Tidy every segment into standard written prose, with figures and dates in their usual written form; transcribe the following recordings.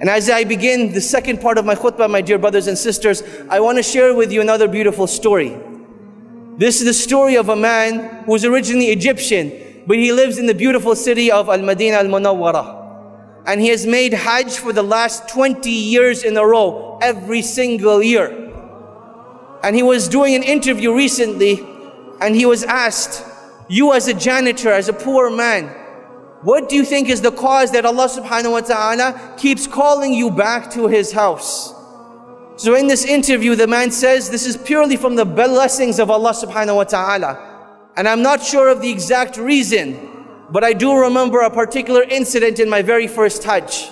And as I begin the second part of my khutbah, my dear brothers and sisters, I want to share with you another beautiful story. This is the story of a man who was originally Egyptian, but he lives in the beautiful city of Al-Madinah Al-Munawwarah. And he has made Hajj for the last 20 years in a row, every single year. And he was doing an interview recently, and he was asked, you as a janitor, as a poor man, what do you think is the cause that Allah subhanahu wa ta'ala keeps calling you back to His house? So in this interview, the man says, this is purely from the blessings of Allah subhanahu wa ta'ala. And I'm not sure of the exact reason, but I do remember a particular incident in my very first Hajj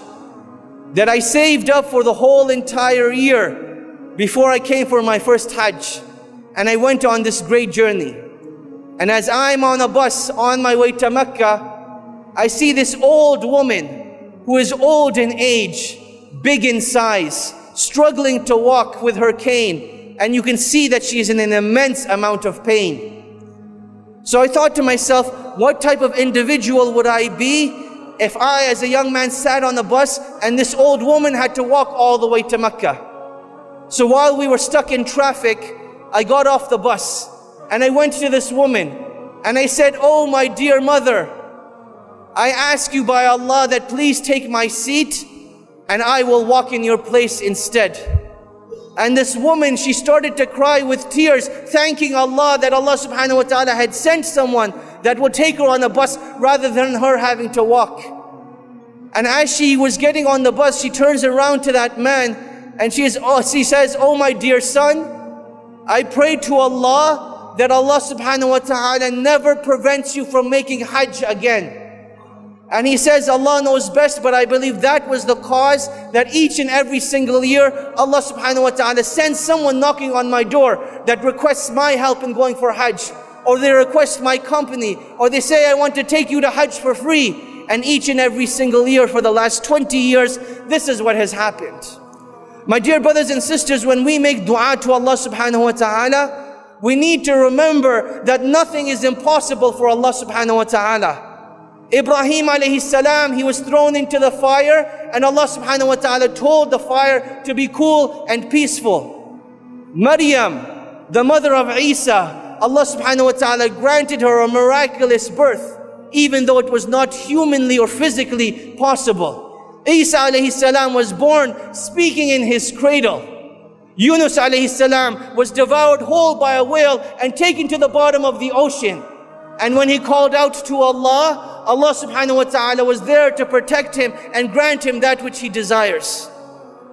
that I saved up for the whole entire year before I came for my first Hajj. And I went on this great journey. And as I'm on a bus on my way to Mecca, I see this old woman who is old in age, big in size, struggling to walk with her cane. And you can see that she is in an immense amount of pain. So I thought to myself, what type of individual would I be if I, as a young man, sat on a bus and this old woman had to walk all the way to Mecca? So while we were stuck in traffic, I got off the bus and I went to this woman and I said, oh my dear mother, I ask you by Allah that please take my seat and I will walk in your place instead. And this woman, she started to cry with tears, thanking Allah that Allah subhanahu wa ta'ala had sent someone that would take her on a bus rather than her having to walk. And as she was getting on the bus, she turns around to that man and she says, oh my dear son, I pray to Allah that Allah subhanahu wa ta'ala never prevents you from making Hajj again. And he says, Allah knows best, but I believe that was the cause that each and every single year, Allah subhanahu wa ta'ala sends someone knocking on my door that requests my help in going for Hajj. Or they request my company. Or they say, I want to take you to Hajj for free. And each and every single year for the last 20 years, this is what has happened. My dear brothers and sisters, when we make dua to Allah subhanahu wa ta'ala, we need to remember that nothing is impossible for Allah subhanahu wa ta'ala. Ibrahim alayhi salam, he was thrown into the fire and Allah subhanahu wa ta'ala told the fire to be cool and peaceful. Maryam, the mother of Isa, Allah subhanahu wa ta'ala granted her a miraculous birth, even though it was not humanly or physically possible. Isa alayhi salam was born speaking in his cradle. Yunus alayhi salam was devoured whole by a whale and taken to the bottom of the ocean. And when he called out to Allah, Allah subhanahu wa ta'ala was there to protect him and grant him that which he desires.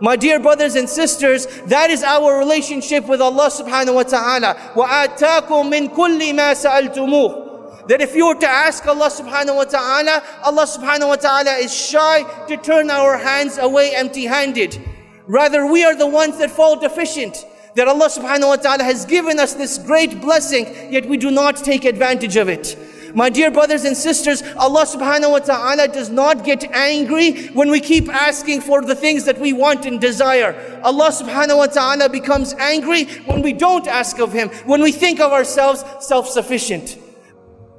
My dear brothers and sisters, that is our relationship with Allah subhanahu wa ta'ala. وَآتَاكُم مِّن كُلِّ مَا سَأَلْتُمُوهُ. That if you were to ask Allah subhanahu wa ta'ala, Allah subhanahu wa ta'ala is shy to turn our hands away empty-handed. Rather, we are the ones that fall deficient. That Allah subhanahu wa ta'ala has given us this great blessing, yet we do not take advantage of it. My dear brothers and sisters, Allah subhanahu wa ta'ala does not get angry when we keep asking for the things that we want and desire. Allah subhanahu wa ta'ala becomes angry when we don't ask of Him, when we think of ourselves self-sufficient.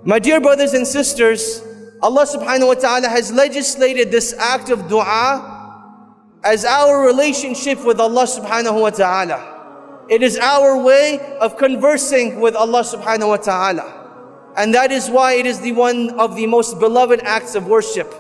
My dear brothers and sisters, Allah subhanahu wa ta'ala has legislated this act of dua as our relationship with Allah subhanahu wa ta'ala. It is our way of conversing with Allah subhanahu wa ta'ala. And that is why it is one of the most beloved acts of worship.